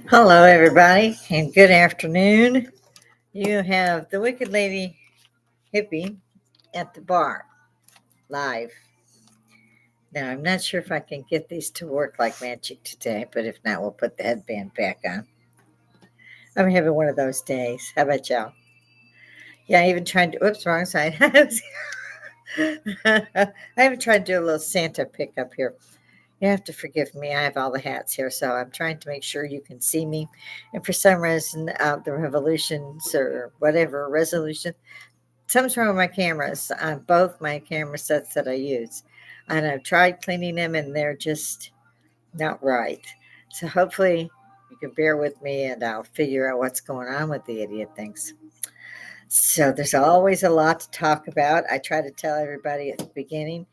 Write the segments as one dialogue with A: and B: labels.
A: Hello, everybody, and good afternoon. You have the Wicked Lady Hippy at the bar live. Now, I'm not sure if I can get these to work like magic today, but if not, we'll put the headband back on. I'm having one of those days. How about y'all? Yeah, I even tried to, oops, wrong side. I even tried to do a little Santa pickup here. You have to forgive me. I have all the hats here, so I'm trying to make sure you can see me. And for some reason, the revolutions or whatever resolution, something's wrong with my cameras on both my camera sets that I use. And I've tried cleaning them, and they're just not right. So hopefully, you can bear with me, and I'll figure out what's going on with the idiot things. So there's always a lot to talk about. I try to tell everybody at the beginning.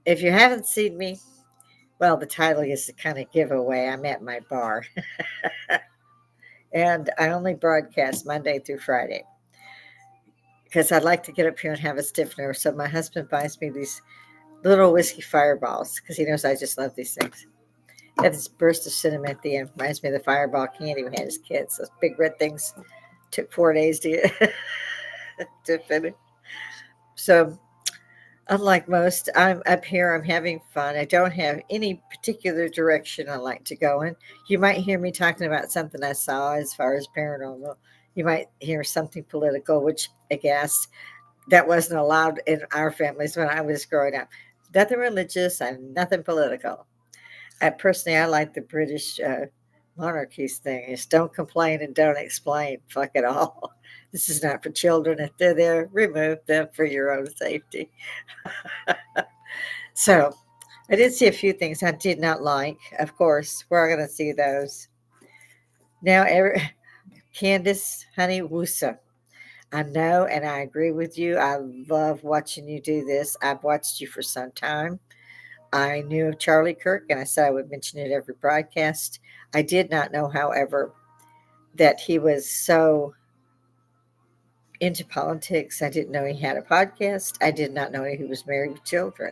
A: If you haven't seen me, well, the title is the kind of giveaway. I'm at my bar, and I only broadcast Monday through Friday because I'd like to get up here and have a stiffener. So my husband buys me these little whiskey fireballs because he knows I just love these things. They have this burst of cinnamon at the end. Reminds me of the fireball candy we had as kids. Those big red things took 4 days to finish. So unlike most, I'm up here, I'm having fun. I don't have any particular direction I like to go in. You might hear me talking about something I saw as far as paranormal. You might hear something political, which I guess that wasn't allowed in our families when I was growing up. Nothing religious and nothing political. Personally, I like the British monarchies thing. Just don't complain and don't explain. Fuck it all. This is not for children. If they're there, remove them for your own safety. So I did see a few things I did not like. Of course, we're going to see those. Now, Candace, honey, Wusa. I know, and I agree with you. I love watching you do this. I've watched you for some time. I knew of Charlie Kirk, and I said I would mention it every broadcast. I did not know, however, that he was so into politics. I didn't know he had a podcast. I did not know he was married with children.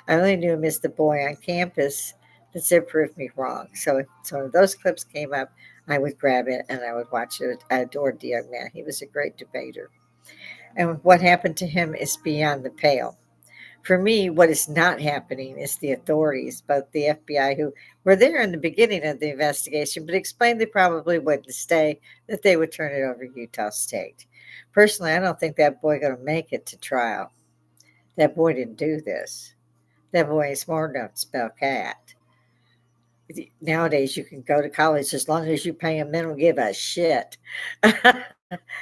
A: I only knew him as the boy on campus that said prove me wrong. So if those clips came up, I would grab it and I would watch it. I adored the young man. He was a great debater. And what happened to him is beyond the pale. For me, what is not happening is the authorities, both the FBI, who were there in the beginning of the investigation, but explained they probably wouldn't stay, that they would turn it over to Utah State. Personally, I don't think that boy going to make it to trial. That boy didn't do this. That boy ain't smart enough to spell cat. Nowadays, you can go to college as long as you pay them. They don't give a shit.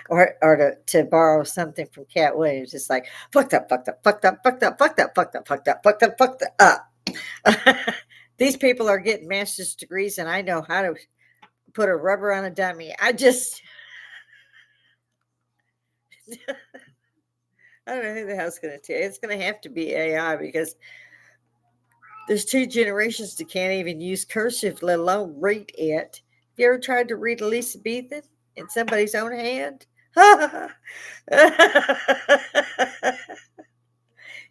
A: or to borrow something from Cat Williams, it's like fucked up, fucked up, fucked up, fucked up, fucked up, fucked up, fucked up, fucked up, fucked up. These people are getting master's degrees, and I know how to put a rubber on a dummy. I don't know who the hell's going to tell you. It's going to have to be AI because there's two generations that can't even use cursive, let alone read it. Have you ever tried to read Elizabethan in somebody's own hand?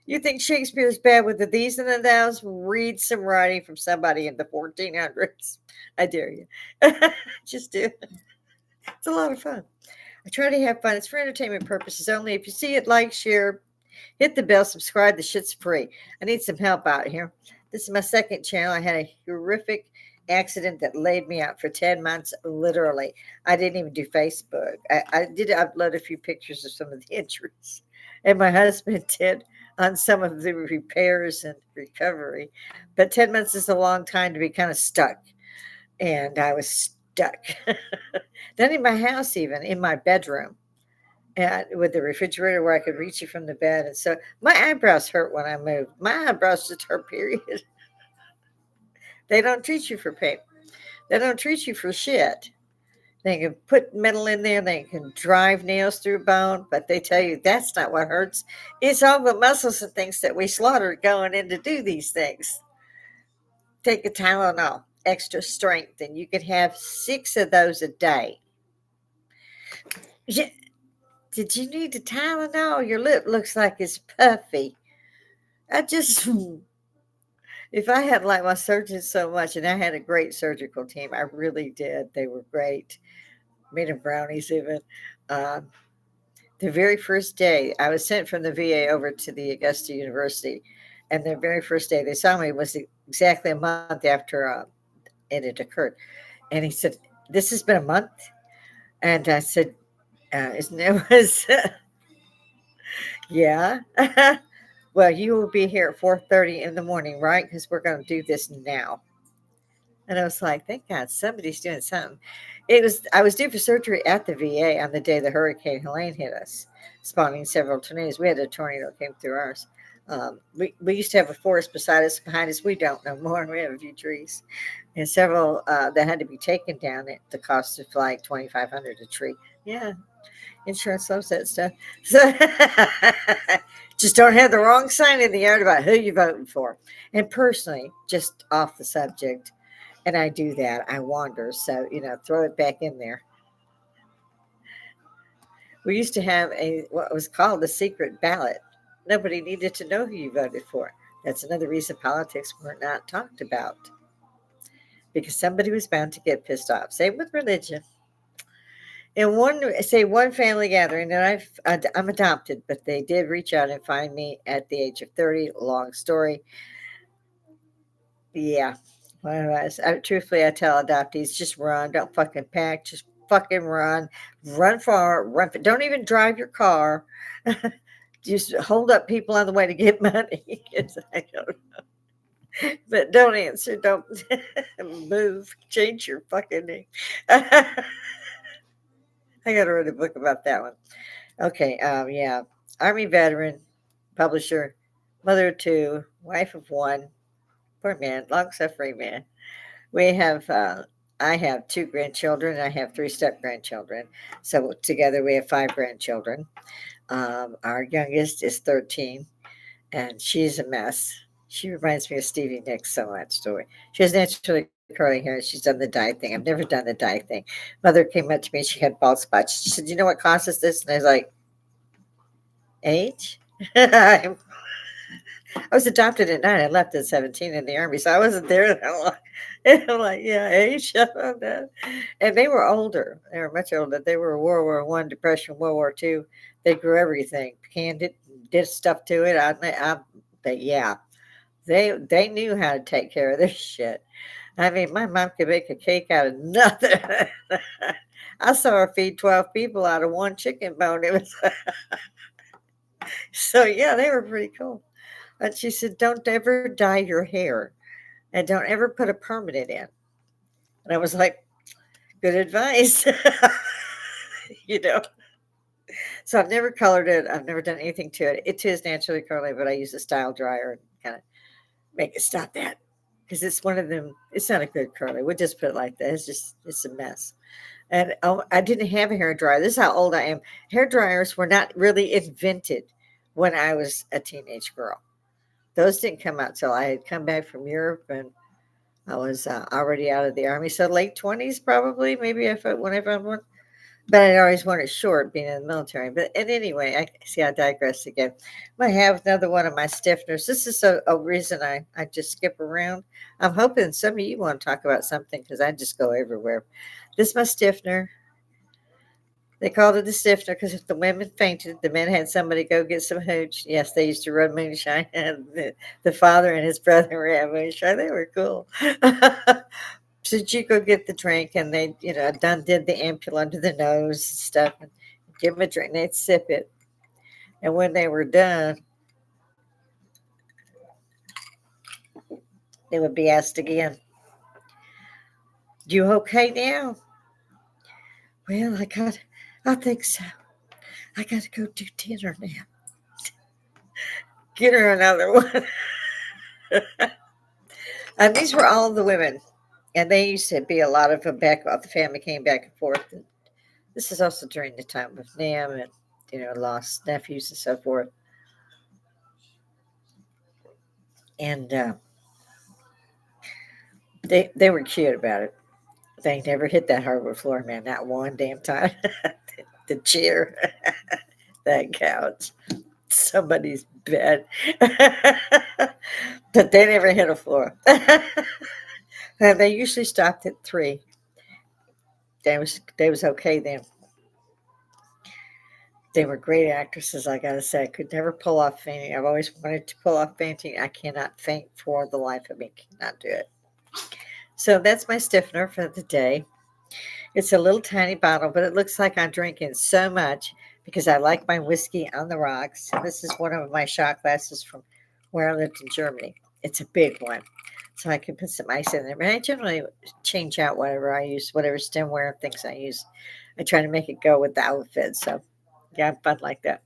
A: You think Shakespeare's bad with the these and the thous? Read some writing from somebody in the 1400s. I dare you. Just do. It's a lot of fun. I try to have fun. It's for entertainment purposes only. If you see it, like, share, hit the bell, subscribe. The shit's free. I need some help out here. This is my second channel. I had a horrific accident that laid me out for 10 months, literally. I didn't even do Facebook. I did upload a few pictures of some of the injuries. And my husband did on some of the repairs and recovery. But 10 months is a long time to be kind of stuck. And I was stuck. Not in my house, even in my bedroom. And with the refrigerator where I could reach it from the bed. And so my eyebrows hurt when I moved. My eyebrows just hurt, period. They don't treat you for pain. They don't treat you for shit. They can put metal in there. They can drive nails through bone, but they tell you that's not what hurts. It's all the muscles and things that we slaughtered going in to do these things. Take a Tylenol, extra strength, and you can have 6 of those a day. Yeah. Did you need a Tylenol? Your lip looks like it's puffy. I just If I had liked my surgeons so much, and I had a great surgical team, I really did. They were great. Made them brownies even. Um, the very first day, I was sent from the VA over to the Augusta University, and the very first day they saw me was exactly a month after it had occurred. And he said, "This has been a month," and I said, "Isn't it was yeah." Well, you will be here at 4:30 in the morning, right? Because we're going to do this now. And I was like, thank God somebody's doing something. I was due for surgery at the VA on the day the Hurricane Helene hit us, spawning several tornadoes. We had a tornado that came through ours. We used to have a forest beside us, behind us. We don't no more. We have a few trees, and several that had to be taken down at the cost of like 2,500 a tree. Yeah, insurance loves that stuff. So just don't have the wrong sign in the yard about who you're voting for. And personally, just off the subject, and I do that. I wander, so throw it back in there. We used to have a what was called a secret ballot. Nobody needed to know who you voted for. That's another reason politics were not talked about because somebody was bound to get pissed off. Same with religion. In one family gathering, and I'm adopted, but they did reach out and find me at the age of 30. Long story. Yeah. Truthfully, I tell adoptees, just run. Don't fucking pack. Just fucking run. Run far. Run. Don't even drive your car. Just hold up people on the way to get money. I don't, but don't answer. Don't move. Change your fucking name. I got to write a book about that one. Okay. Yeah. Army veteran, publisher, mother of two, wife of one. Poor man, long suffering man. We have, I have two grandchildren. I have three step grandchildren. So together we have five grandchildren. Our youngest is 13, and she's a mess. She reminds me of Stevie Nicks so much. She has naturally curly hair. She's done the dye thing. I've never done the dye thing. Mother came up to me. She had bald spots. She said, "You know what causes this?" And I was like, "Age." I was adopted at 9. I left at 17 in the army, so I wasn't there that long. And I'm like, yeah, age. I don't know. And they were older. They were much older. They were World War One, Depression, World War Two. They grew everything, canned it, did stuff to it. But yeah, they knew how to take care of their shit. I mean, my mom could make a cake out of nothing. I saw her feed 12 people out of one chicken bone. It was so yeah, they were pretty cool. And she said, "Don't ever dye your hair and don't ever put a permanent in." And I was like, good advice. you know. So I've never colored it. I've never done anything to it. It is naturally curly, but I use a style dryer and kind of make it stop that. Because it's one of them, it's not a good curly. We'll just put it like that. It's a mess. And I didn't have a hair dryer. This is how old I am. Hair dryers were not really invented when I was a teenage girl. Those didn't come out till I had come back from Europe and I was already out of the army. So late 20s, probably, maybe whenever I went. But I always wanted short being in the military. But and anyway, I see I digress again. I have another one of my stiffeners. This is a reason I just skip around. I'm hoping some of you want to talk about something because I just go everywhere. This is my stiffener. They called it a stiffener because if the women fainted, the men had somebody go get some hooch. Yes, they used to run moonshine. And the father and his brother ran moonshine. They were cool. So you go get the drink, and they, done did the ampule under the nose and stuff, and give them a drink. And they'd sip it, and when they were done, they would be asked again, "You okay now?" "Well, I think so. I got to go do dinner now." Get her another one. And these were all the women, and they used to be a lot of them back. The family came back and forth. And this is also during the time of Nam and lost nephews and so forth. And they were cute about it. They never hit that hardwood floor, man, not one damn time. The chair, that couch, somebody's bed. But they never hit a floor. And they usually stopped at 3. They was okay then. They were great actresses, I gotta say. I could never pull off fainting. I've always wanted to pull off fainting. I cannot faint for the life of me. Cannot do it. So that's my stiffener for the day. It's a little tiny bottle, but it looks like I'm drinking so much because I like my whiskey on the rocks. This is one of my shot glasses from where I lived in Germany. It's a big one, so I can put some ice in there. But I generally change out whatever I use, whatever stemware and things I use. I try to make it go with the outfit. So, yeah, I'm fun like that.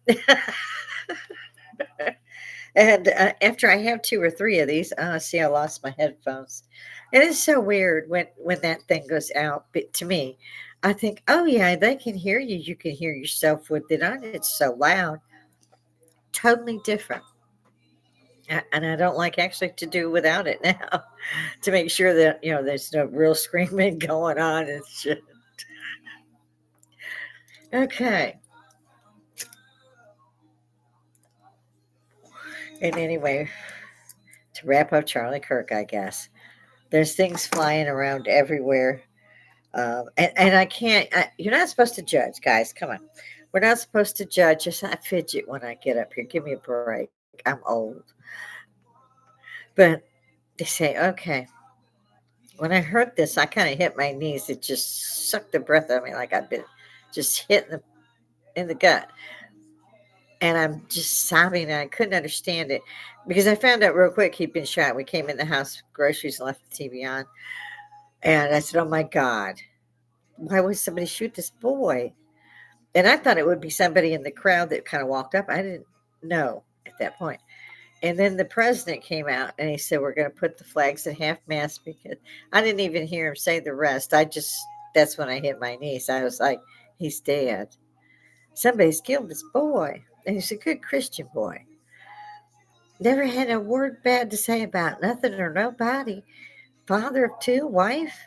A: And after I have 2 or 3 of these, see, I lost my headphones. It is so weird when that thing goes out. But to me, I think, oh yeah, they can hear you. You can hear yourself with it on. It's so loud, totally different. And I don't like actually to do without it now to make sure that there's no real screaming going on and shit. Okay. And anyway, to wrap up Charlie Kirk, I guess there's things flying around everywhere. And I can't, you're not supposed to judge, guys. Come on. We're not supposed to judge. Just I fidget when I get up here. Give me a break. I'm old. But they say, okay. When I heard this, I kind of hit my knees. It just sucked the breath out of me like I've been just hit in the gut. And I'm just sobbing, and I couldn't understand it because I found out real quick he'd been shot. We came in the house, groceries, and left the TV on. And I said, oh my God, why would somebody shoot this boy? And I thought it would be somebody in the crowd that kind of walked up. I didn't know at that point. And then the president came out and he said, we're going to put the flags at half mast because I didn't even hear him say the rest. That's when I hit my knees. I was like, he's dead. Somebody's killed this boy. And he's a good Christian boy. Never had a word bad to say about nothing or nobody. Father of 2, wife.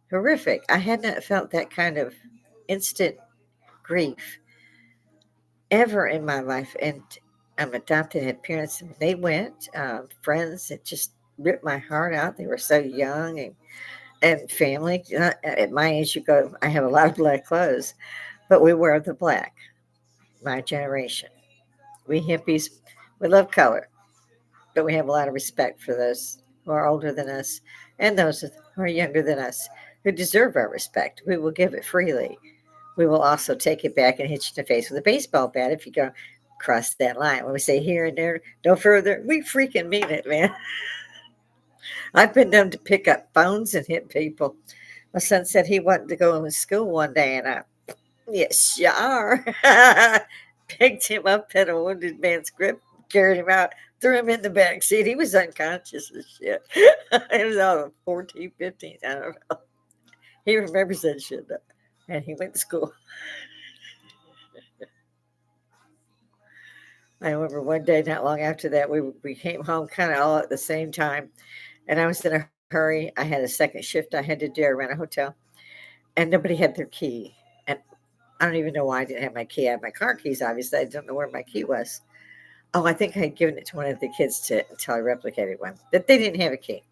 A: Horrific. I had not felt that kind of instant grief ever in my life. And I'm adopted, had parents, and they went, friends that just ripped my heart out. They were so young and family. At my age, I have a lot of black clothes, but we wear the black, my generation. We hippies, we love color, but we have a lot of respect for those who are older than us and those who are younger than us who deserve our respect. We will give it freely. We will also take it back and hit you in the face with a baseball bat if you go cross that line. When we say here and there, no further, we freaking mean it, man. I've been known to pick up phones and hit people. My son said he wanted to go to school one day, and yes, you are. Picked him up at a wounded man's grip, carried him out, threw him in the back seat. He was unconscious as shit. It was all 14, 15, I don't know. He remembers that shit, though. And he went to school. I remember one day, not long after that, we came home kind of all at the same time. And I was in a hurry. I had a second shift I had to do. I ran a hotel. And nobody had their key. And I don't even know why I didn't have my key. I had my car keys, obviously. I don't know where my key was. Oh, I think I had given it to one of the kids until I replicated one. But they didn't have a key.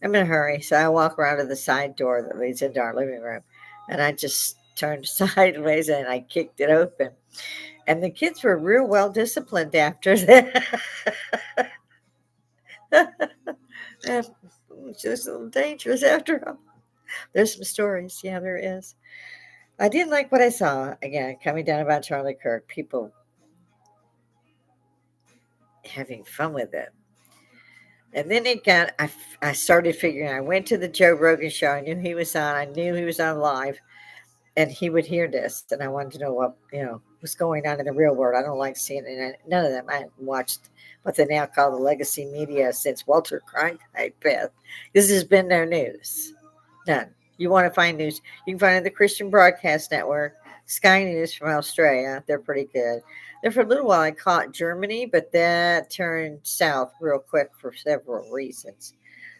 A: I'm in a hurry. So I walk around to the side door that leads into our living room. And I just turned sideways and I kicked it open. And the kids were real well disciplined after that. It's just a little dangerous after all. There's some stories. Yeah, there is. I didn't like what I saw. Again, coming down about Charlie Kirk, people having fun with it. And then I started figuring, I went to the Joe Rogan show. I knew he was on. I knew he was on live. And he would hear this. And I wanted to know what's going on in the real world. I don't like seeing it. None of them. I haven't watched what they now call the legacy media since Walter Cronkite passed. This has been their news. None. You want to find news, you can find it on the Christian Broadcast Network, Sky News from Australia. They're pretty good. There for a little while I caught Germany, but that turned south real quick for several reasons.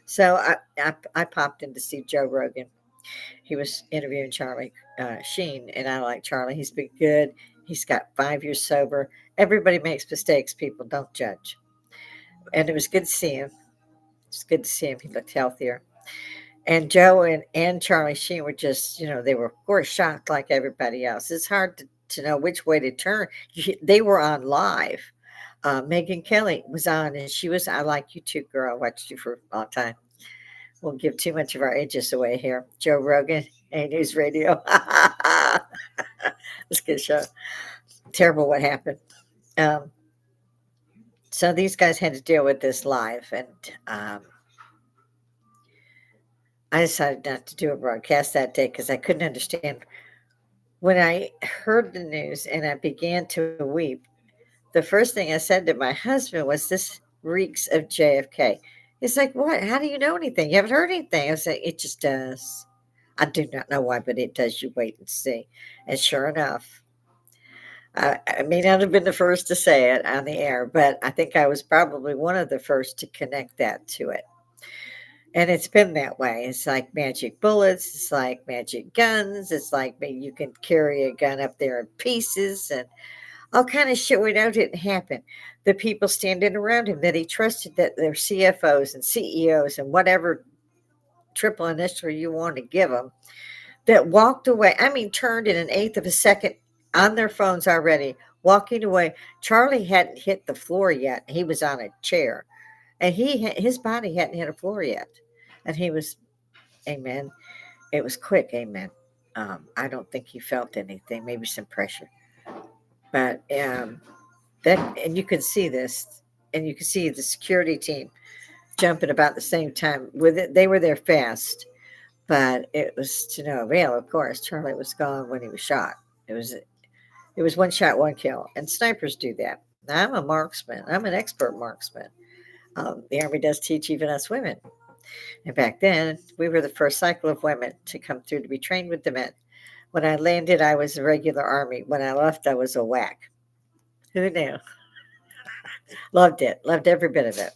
A: So I popped in to see Joe Rogan. He was interviewing Charlie Sheen, and I like Charlie. He's been good. He's got 5 years sober. Everybody makes mistakes, people. Don't judge. And it was good to see him. It's good to see him. He looked healthier. And Joe and Charlie Sheen were just, they were, of course, shocked like everybody else. It's hard to know which way to turn. They were on live. Megan Kelly was on, and she was, I like you too, girl. I watched you for a long time. Won't give too much of our ages away here. Joe Rogan, A News Radio. It's a good show. Terrible what happened. Um, so these guys had to deal with this live, and I decided not to do a broadcast that day because I couldn't understand. When I heard the news and I began to weep, the first thing I said to my husband was, "This reeks of JFK." He's like, "What? How do you know anything? You haven't heard anything." I was like, "It just does." I do not know why, but it does. You wait and see. And sure enough, I may not have been the first to say it on the air, but I think I was probably one of the first to connect that to it. And it's been that way. It's like magic bullets. It's like magic guns. It's like maybe you can carry a gun up there in pieces and all kind of shit. We know didn't happen. The people standing around him that he trusted, that they're CFOs and CEOs and whatever triple initial you want to give them, that walked away. I mean, turned in an eighth of a second on their phones already, walking away. Charlie hadn't hit the floor yet. He was on a chair, and his body hadn't hit the floor yet, and he was, amen. It was quick, amen. I don't think he felt anything, maybe some pressure, but that, and you can see this, and you can see the security team jumping about the same time with it. They were there fast, but it was to no avail. Of course, Charlie was gone when he was shot. It was one shot, one kill, and snipers do that. Now, I'm a marksman. I'm an expert marksman. The Army does teach even us women. And back then, we were the first cycle of women to come through to be trained with the men. When I landed, I was a regular Army. When I left, I was a whack. Who knew? Loved it. Loved every bit of it.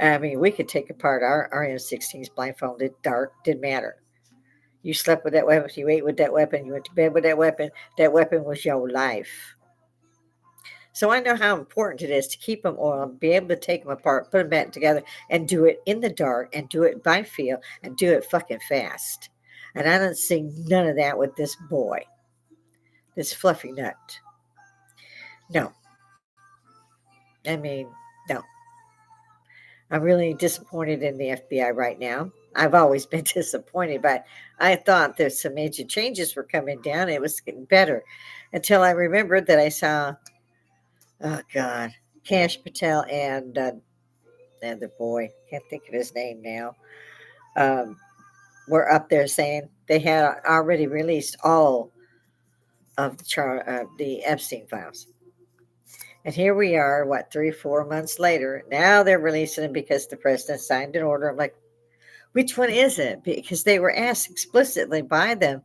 A: I mean, we could take apart our M16s blindfolded, dark, didn't matter. You slept with that weapon, you ate with that weapon, you went to bed with that weapon. That weapon was your life. So I know how important it is to keep them oiled, be able to take them apart, put them back together, and do it in the dark, and do it by feel, and do it fucking fast. And I don't see none of that with this boy, this fluffy nut. No. I mean, no. I'm really disappointed in the FBI right now. I've always been disappointed, but I thought that some major changes were coming down. It was getting better until I remembered that I saw, oh God, Cash Patel and the boy, can't think of his name now, um, were up there saying they had already released all of the Epstein files. And here we are, 3-4 months later. Now they're releasing them because the president signed an order. I'm like, which one is it? Because they were asked explicitly by them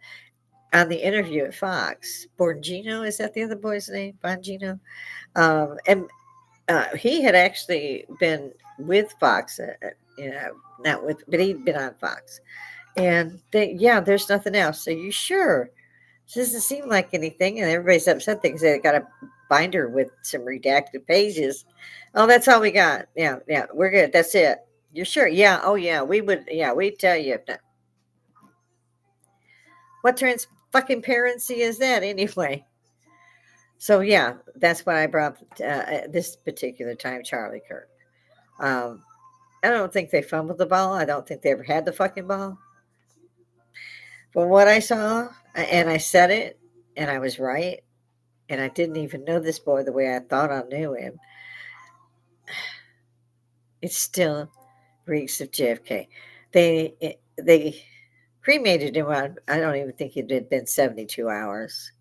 A: on the interview at Fox. Bongino, is that the other boy's name? Bongino? And he had actually been with Fox, not with, but he'd been on Fox. And there's nothing else. So you sure? It doesn't seem like anything. And everybody's upset because they got a binder with some redacted pages. Oh, that's all we got. Yeah, we're good. That's it. You're sure? Yeah. Oh, yeah. We would. Yeah, we'd tell you. What trans fucking parency is that anyway? So yeah, that's why I brought this particular time Charlie Kirk. Um, I don't think they fumbled the ball. I don't think they ever had the fucking ball. From what I saw, and I said it, and I was right, and I didn't even know this boy the way I thought I knew him. It still reeks of JFK. They cremated him on, I don't even think it had been 72 hours.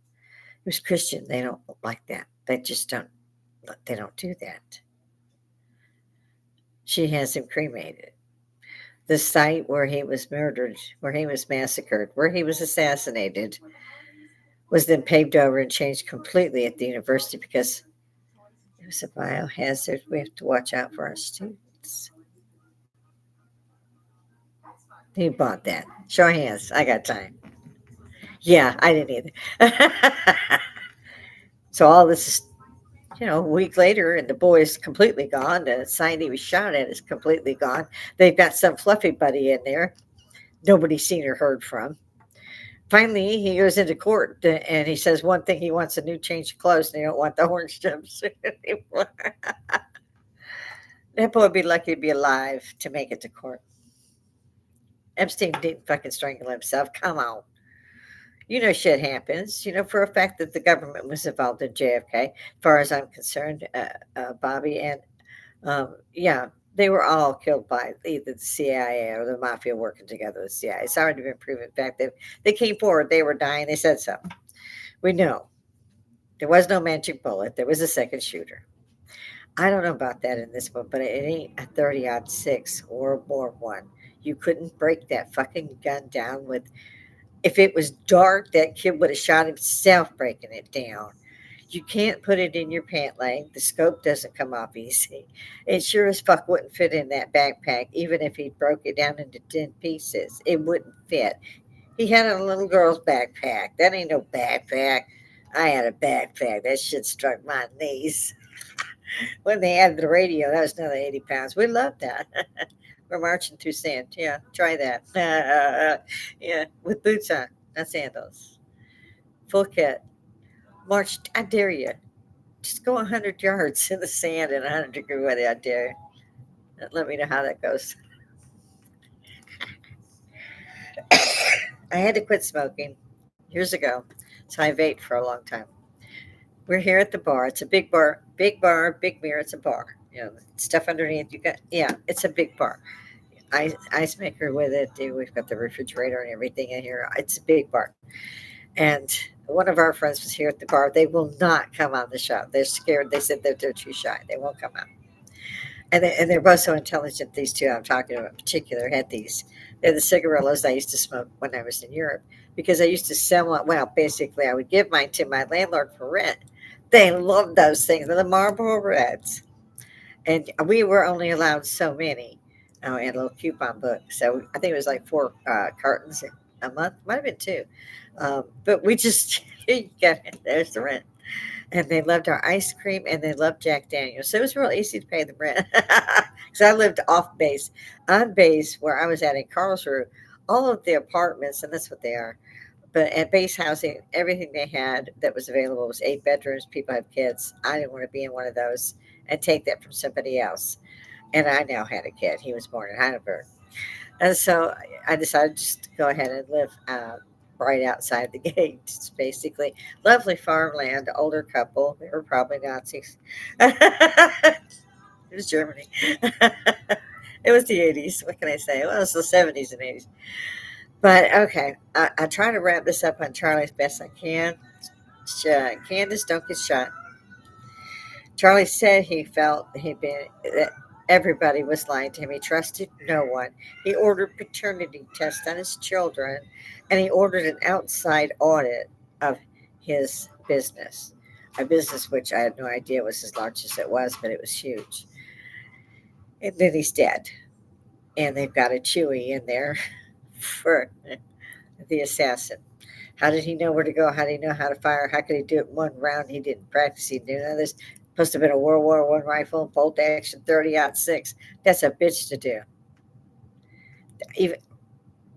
A: He was Christian. They don't like that. They just don't. They don't do that. She has him cremated. The site where he was murdered, where he was massacred, where he was assassinated, was then paved over and changed completely at the university because it was a biohazard. We have to watch out for our students. Who bought that? Show hands. I got time. Yeah, I didn't either. So all this is, a week later, and the boy is completely gone. The sign he was shot at is completely gone. They've got some fluffy buddy in there. Nobody's seen or heard from. Finally, he goes into court and he says one thing: he wants a new change of clothes, and they don't want the orange jumpsuit anymore. That boy would be lucky to be alive to make it to court. Epstein didn't fucking strangle himself. Come on. Shit happens. You know for a fact that the government was involved in JFK, as far as I'm concerned, Bobby. And yeah, they were all killed by either the CIA or the mafia working together with the CIA. It's already been proven. In fact, they came forward. They were dying. They said so. We know. There was no magic bullet. There was a second shooter. I don't know about that in this one, but it ain't a 30-06 World War I. You couldn't break that fucking gun down with. If it was dark, that kid would have shot himself breaking it down. You can't put it in your pant leg. The scope doesn't come off easy. It sure as fuck wouldn't fit in that backpack, even if he broke it down into 10 pieces. It wouldn't fit. He had a little girl's backpack. That ain't no backpack. I had a backpack. That shit struck my knees. When they added the radio, that was another 80 pounds. We loved that. We're marching through sand. Yeah, try that. Yeah, with boots on, not sandals. Full kit. March, I dare you. Just go 100 yards in the sand in 100-degree weather. I dare you. Let me know how that goes. I had to quit smoking years ago, so I vaped for a long time. We're here at the bar. It's a big bar, big mirror. It's a bar. Stuff underneath. You got, yeah, it's a big bar. Ice maker with it. We've got the refrigerator and everything in here. It's a big bar. And one of our friends was here at the bar. They will not come on the show. They're scared. They said that they're too shy. They won't come out. And they're both so intelligent. These two I'm talking about in particular had these. They're the cigarillos I used to smoke when I was in Europe because I used to sell them. Well, basically, I would give mine to my landlord for rent. They loved those things. They're the Marlboro Reds. And we were only allowed so many. Oh, and a little coupon book. So I think it was like 4 cartons a month. Might have been 2. But we just, there's the rent. And they loved our ice cream and they loved Jack Daniels. So it was real easy to pay the rent. Because I lived off base. On base, where I was at in Karlsruhe, all of the apartments, and that's what they are, but at base housing, everything they had that was available was 8 bedrooms. People have kids. I didn't want to be in one of those and take that from somebody else. And I now had a kid. He was born in Heidelberg. And so I decided just to go ahead and live right outside the gate. It's basically lovely farmland, older couple. They were probably Nazis. It was Germany. It was the 80s. What can I say? Well, it was the 70s and 80s. But okay, I try to wrap this up on Charlie as best I can. Candace, don't get shot. Charlie said he felt that everybody was lying to him. He trusted no one. He ordered paternity tests on his children, and he ordered an outside audit of his business. A business which I had no idea was as large as it was, but it was huge. And then he's dead. And they've got a Chewy in there for the assassin. How did he know where to go? How did he know how to fire? How could he do it in one round? He didn't practice. He didn't know this. Must have been a World War I rifle, bolt action 30-06. That's a bitch to do. Even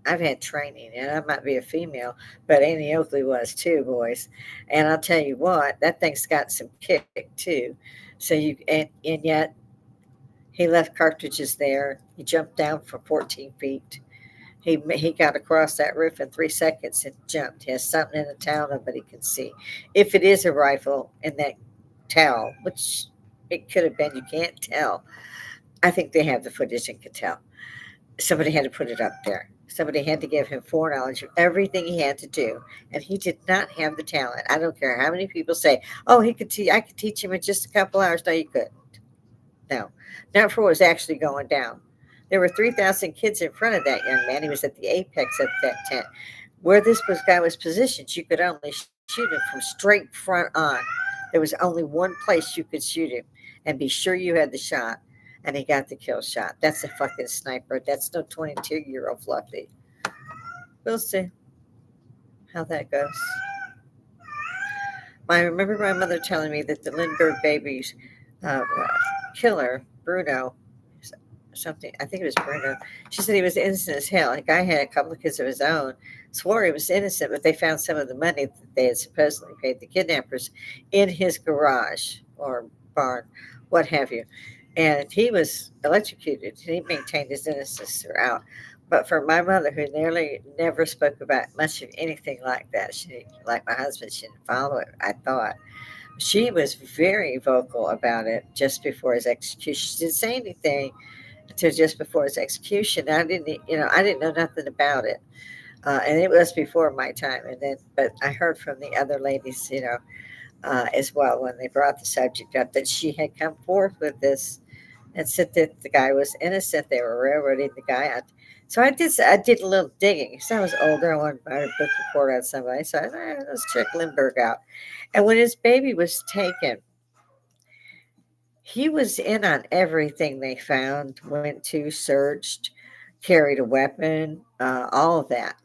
A: I've had training, and I might be a female, but Annie Oakley was too, boys. And I'll tell you what, that thing's got some kick too. So and yet he left cartridges there. He jumped down from 14 feet. He got across that roof in 3 seconds and jumped. He has something in the towel nobody can see. If it is a rifle in that towel, which it could have been, you can't tell. I think they have the footage and can tell. Somebody had to put it up there. Somebody had to give him foreknowledge of everything he had to do, and he did not have the talent. I don't care how many people say, "Oh, he could teach. I could teach him in just a couple hours." No, you couldn't. No, not for what was actually going down. There were 3,000 kids in front of that young man. He was at the apex of that tent. Where guy was positioned, you could only shoot him from straight front on. There was only one place you could shoot him and be sure you had the shot. And he got the kill shot. That's a fucking sniper. That's no 22-year-old fluffy. We'll see how that goes. I remember my mother telling me that the Lindbergh baby's killer, Bruno, something, I think it was Bruno, she said he was innocent as hell. Like, I had a couple of kids of his own, swore he was innocent, but they found some of the money that they had supposedly paid the kidnappers in his garage or barn, what have you. And he was electrocuted. He maintained his innocence throughout. But for my mother, who nearly never spoke about much of anything like that, she, like my husband, she didn't follow it, I thought. She was very vocal about it just before his execution. She didn't say anything until just before his execution. I didn't know nothing about it. And it was before my time. And then, but I heard from the other ladies, as well, when they brought the subject up, that she had come forth with this and said that the guy was innocent. They were railroading the guy out. So I did a little digging. So I was older. I wanted to write a book report on somebody. So I said, let's check Lindbergh out. And when his baby was taken, he was in on everything they found, went to, searched, carried a weapon, all of that.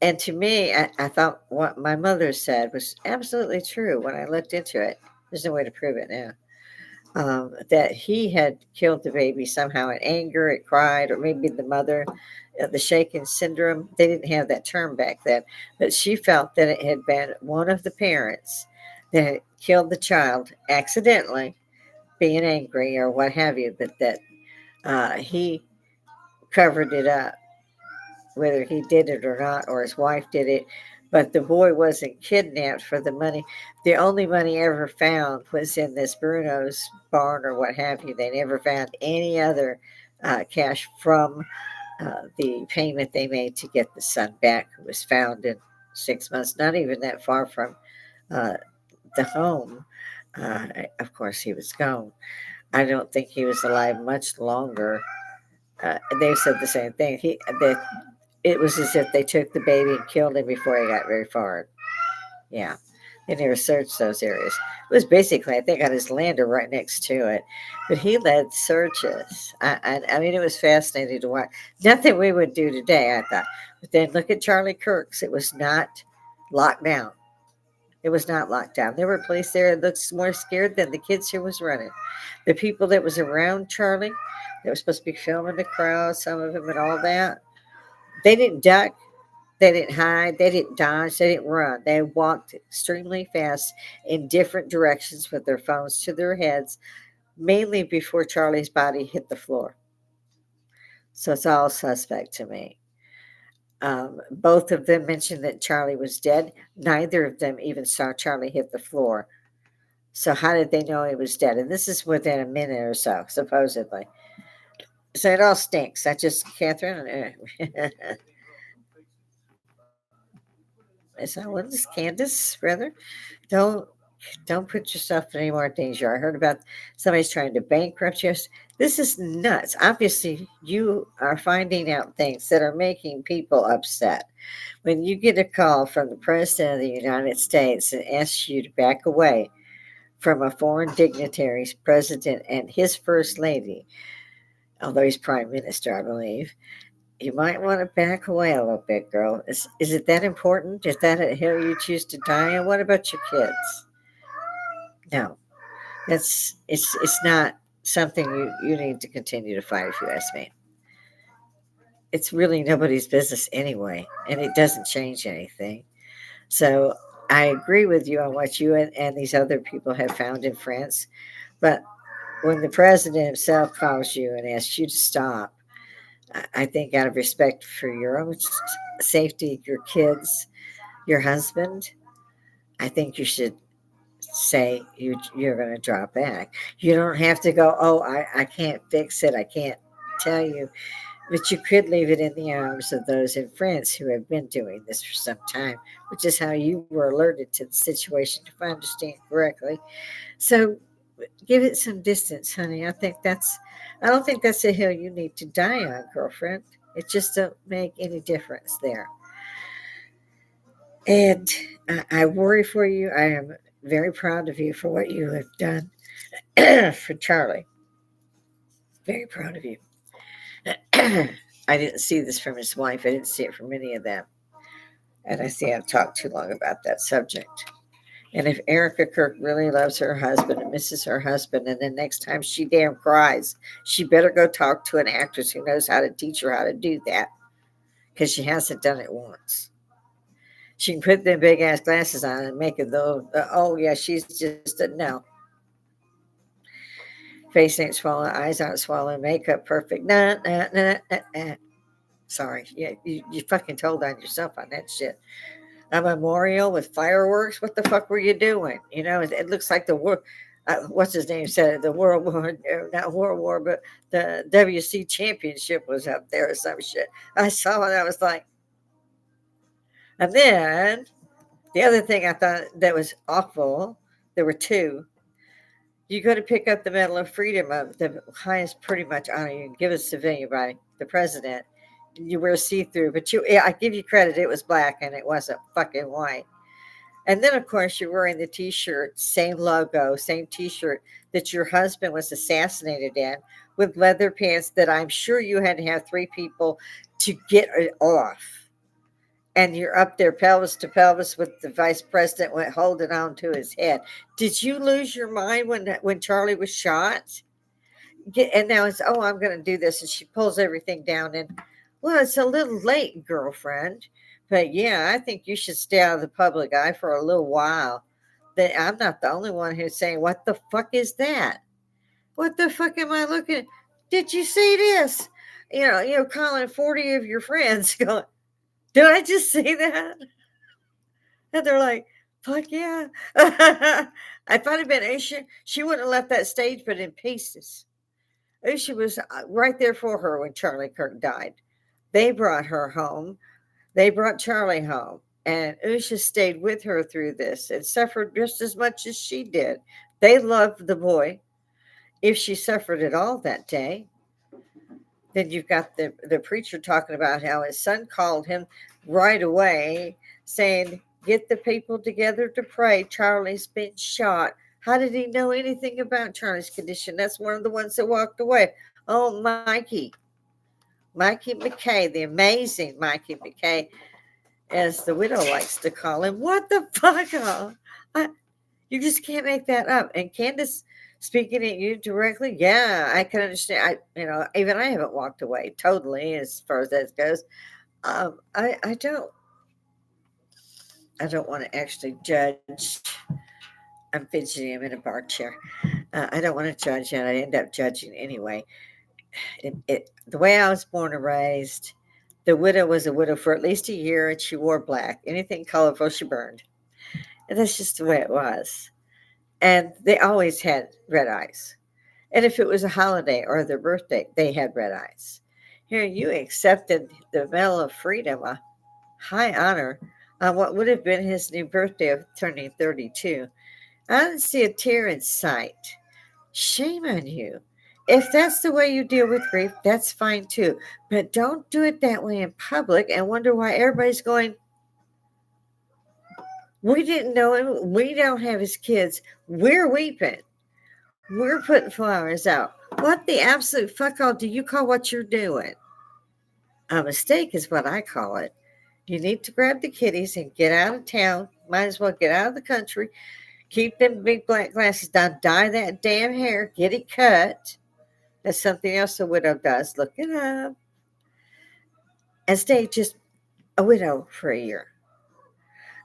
A: And to me, I thought what my mother said was absolutely true when I looked into it. There's no way to prove it now. That he had killed the baby somehow in anger, it cried, or maybe the mother, the shaken syndrome. They didn't have that term back then, but she felt that it had been one of the parents that had killed the child accidentally, being angry or what have you, but that he covered it up, whether he did it or not, or his wife did it. But the boy wasn't kidnapped for the money. The only money ever found was in this Bruno's barn or what have you. They never found any other cash from the payment they made to get the son back, who was found in 6 months, not even that far from uh, the home. Of course, he was gone. I don't think he was alive much longer. They said the same thing. It was as if they took the baby and killed him before he got very far. Yeah, they never searched those areas. It was basically, I think, on his land or right next to it. But he led searches. I mean, it was fascinating to watch. Nothing we would do today, I thought. But then look at Charlie Kirk's. It was not locked down. It was not locked down. There were police there that looked more scared than the kids who was running. The people that was around Charlie, that was supposed to be filming the crowd, some of them and all that, they didn't duck, they didn't hide, they didn't dodge, they didn't run. They walked extremely fast in different directions with their phones to their heads, mainly before Charlie's body hit the floor. So it's all suspect to me. Both of them mentioned that Charlie was dead. Neither of them even saw Charlie hit the floor. So how did they know he was dead? And this is within a minute or so, supposedly. So it all stinks. That just Catherine. Is that what is Candace, rather? Don't don't put yourself in any more danger. I heard about somebody's trying to bankrupt you. This is nuts. Obviously, you are finding out things that are making people upset. When you get a call from the President of the United States and asks you to back away from a foreign dignitary's president and his first lady, although he's prime minister, I believe, you might want to back away a little bit, girl. Is it that important? Is that a hill you choose to die on? What about your kids? No, it's not something you need to continue to fight, if you ask me. It's really nobody's business anyway, and it doesn't change anything. So I agree with you on what you and these other people have found in France. But when the president himself calls you and asks you to stop, I think out of respect for your own safety, your kids, your husband, I think you should say you're going to drop back. You don't have to go, oh, I can't fix it. I can't tell you. But you could leave it in the arms of those in France who have been doing this for some time, which is how you were alerted to the situation, if I understand correctly. So give it some distance, honey. I don't think that's a hill you need to die on, girlfriend. It just don't make any difference there. And I worry for you. I am very proud of you for what you have done for Charlie. Very proud of you. I didn't see this from his wife. I didn't see it from any of them. And I see I've talked too long about that subject. And if Erica Kirk really loves her husband and misses her husband, and the next time she damn cries, she better go talk to an actress who knows how to teach her how to do that, because she hasn't done it once. She can put them big ass glasses on and make it though. Oh yeah, she's just a no. Face ain't swollen, eyes aren't swollen, makeup perfect. Nah, nah, nah, nah, nah. Sorry, yeah, you fucking told on yourself on that shit. A memorial with fireworks. What the fuck were you doing? You know, it looks like the war. What's his name said it, the World War, not World War, but the WC Championship was up there or some shit. I saw it. I was like, and then the other thing I thought that was awful. There were two. You go to pick up the Medal of Freedom, of the highest pretty much honor you can give a civilian by the president. You wear see through, but I give you credit. It was black and it wasn't fucking white. And then, of course, you're wearing the T-shirt, same logo, same T-shirt that your husband was assassinated in, with leather pants that I'm sure you had to have three people to get it off. And you're up there pelvis to pelvis with the vice president holding on to his head. Did you lose your mind when Charlie was shot? And now it's, oh, I'm going to do this. And she pulls everything down. And, well, it's a little late, girlfriend. But yeah, I think you should stay out of the public eye for a little while. That I'm not the only one who's saying, what the fuck is that? What the fuck am I looking at? Did you see this? Calling 40 of your friends going, did I just say that? And they're like, fuck yeah. If I'd have been Aisha, she wouldn't have left that stage but in pieces. Aisha was right there for her when Charlie Kirk died. They brought her home. They brought Charlie home. And Usha stayed with her through this and suffered just as much as she did. They loved the boy. If she suffered at all that day, then you've got the preacher talking about how his son called him right away saying, get the people together to pray. Charlie's been shot. How did he know anything about Charlie's condition? That's one of the ones that walked away. Oh, Mikey McKay, the amazing Mikey McKay, as the widow likes to call him. What the fuck? You just can't make that up. And Candace speaking at you directly, yeah, I can understand. Even I haven't walked away totally as far as that goes. I don't want to actually judge. I'm fidgeting. I'm in a bar chair. I don't want to judge, and I end up judging anyway. The way I was born and raised, the widow was a widow for at least a year, and she wore black. Anything colorful, she burned. And that's just the way it was. And they always had red eyes. And if it was a holiday or their birthday, they had red eyes. Here, you accepted the Medal of Freedom, a high honor, on what would have been his new birthday of turning 32. I didn't see a tear in sight. Shame on you. If that's the way you deal with grief, that's fine too. But don't do it that way in public and wonder why everybody's going, we didn't know him. We don't have his kids. We're weeping. We're putting flowers out. What the absolute fuck all do you call what you're doing? A mistake is what I call it. You need to grab the kiddies and get out of town. Might as well get out of the country. Keep them big black glasses down. Dye that damn hair. Get it cut. That's something else a widow does. Look it up. And stay just a widow for a year.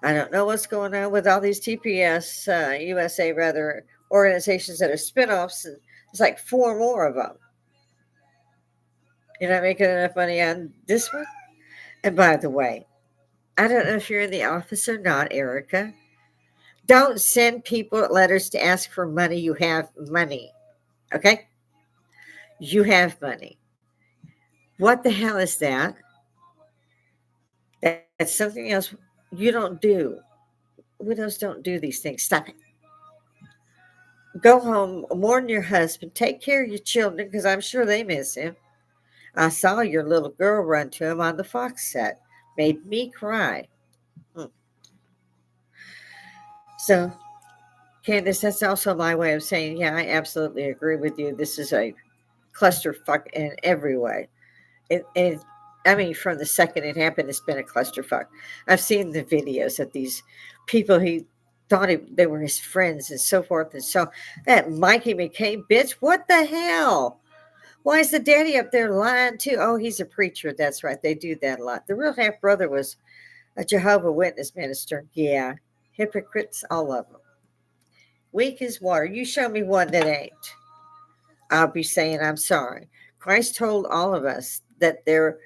A: I don't know what's going on with all these TPS, USA rather, organizations that are spinoffs. And there's like 4 more of them. You're not making enough money on this one? And by the way, I don't know if you're in the office or not, Erica. Don't send people letters to ask for money. You have money. Okay? You have money. What the hell is that? That's something else you don't do. Widows don't do these things. Stop it. Go home, warn your husband, take care of your children because I'm sure they miss him. I saw your little girl run to him on the Fox set. Made me cry. So, Candace, that's also my way of saying, yeah, I absolutely agree with you. This is a clusterfuck in every way. From the second it happened, it's been a clusterfuck. I've seen the videos of these people thought they were his friends and so forth and so. That Mikey McCain bitch, what the hell? Why is the daddy up there lying too? Oh, he's a preacher. That's right. They do that a lot. The real half brother was a Jehovah Witness minister. Yeah. Hypocrites, all of them. Weak as water. You show me one that ain't. I'll be saying I'm sorry. Christ told all of us that there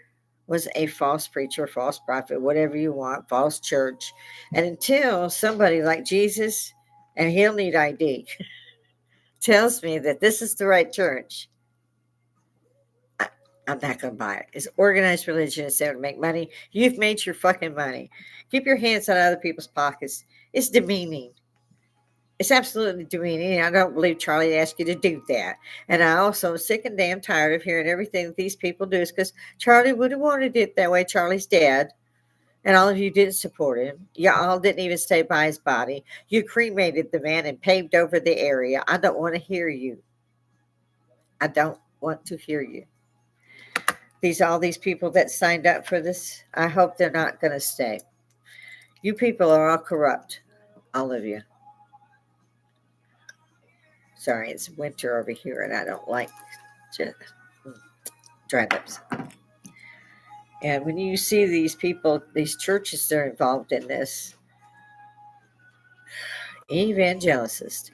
A: was a false preacher, false prophet, whatever you want, false church. And until somebody like Jesus, and he'll need ID, tells me that this is the right church, I'm not going to buy it. It's organized religion. It's there to make money. You've made your fucking money. Keep your hands out of other people's pockets. It's demeaning. It's absolutely demeaning. I don't believe Charlie asked you to do that. And I also am sick and damn tired of hearing everything that these people do is because Charlie would have wanted it that way. Charlie's dead. And all of you didn't support him. You all didn't even stay by his body. You cremated the man and paved over the area. I don't want to hear you. I don't want to hear you. All these people that signed up for this, I hope they're not going to stay. You people are all corrupt. All of you. Sorry, it's winter over here and I don't like dry lips. And when you see these people, these churches that are involved in this, evangelicist,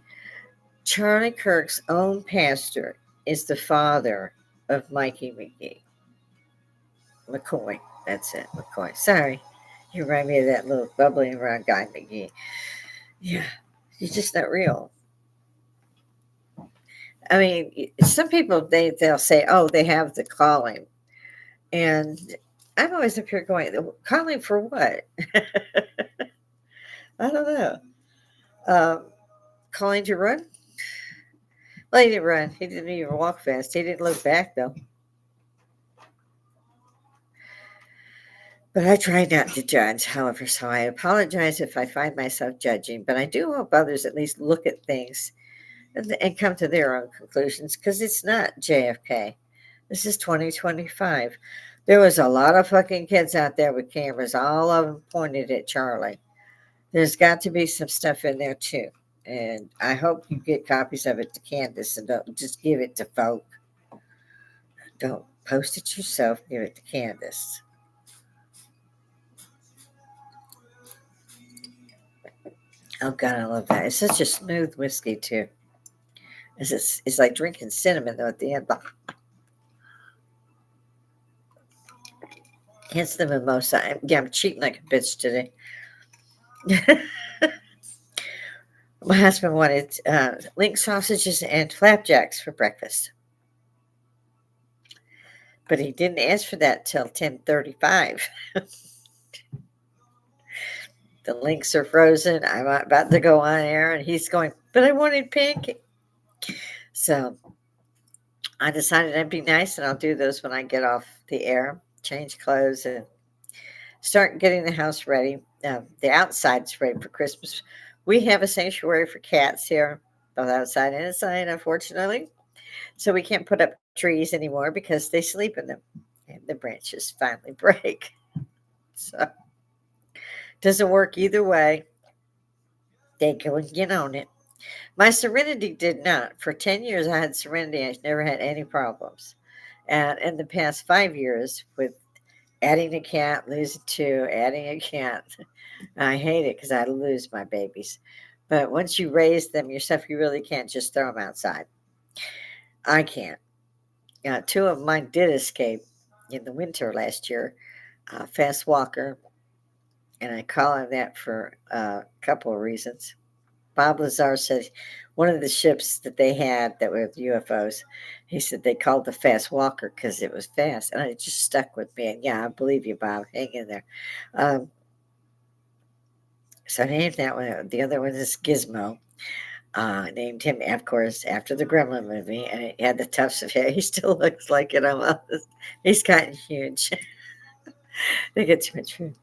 A: Charlie Kirk's own pastor is the father of Mikey McCoy. That's it, McCoy. Sorry, you remind me of that little bubbling around guy, McGee. Yeah, he's just not real. I mean, some people, they'll say, oh, they have the calling. And I'm always up here going, calling for what? I don't know. Calling to run? Well, he didn't run. He didn't even walk fast. He didn't look back, though. But I try not to judge, however, so I apologize if I find myself judging. But I do hope others at least look at things and come to their own conclusions, because it's not JFK. This is 2025. There was a lot of fucking kids out there with cameras, all of them pointed at Charlie. There's got to be some stuff in there too. And I hope you get copies of it to Candace and don't just give it to folk. Don't post it yourself, give it to Candace. Oh God, I love that. It's such a smooth whiskey too. It's like drinking cinnamon though at the end. Hence the mimosa. I'm cheating like a bitch today. My husband wanted link sausages and flapjacks for breakfast. But he didn't ask for that till 10:35. The links are frozen. I'm about to go on air, and he's going, but I wanted pancake. So I decided I'd be nice, and I'll do those when I get off the air, change clothes, and start getting the house ready. The outside's ready for Christmas. We have a sanctuary for cats here, both outside and inside, unfortunately. So we can't put up trees anymore because they sleep in them, and the branches finally break. So doesn't work either way. They go and get on it. My Serenity did not. For 10 years, I had Serenity. I never had any problems. And in the past 5 years, with adding a cat, losing two, adding a cat, I hate it because I lose my babies. But once you raise them yourself, you really can't just throw them outside. I can't. Two of mine did escape in the winter last year. Fast walker. And I call him that for a couple of reasons. Bob Lazar said one of the ships that they had that were UFOs, he said they called the fast walker because it was fast. And it just stuck with me. And yeah, I believe you, Bob. Hang in there. So I named that one. The other one is Gizmo. Named him, of course, after the Gremlin movie. And he had the tufts of hair. He still looks like it. He's gotten huge. They get too much food.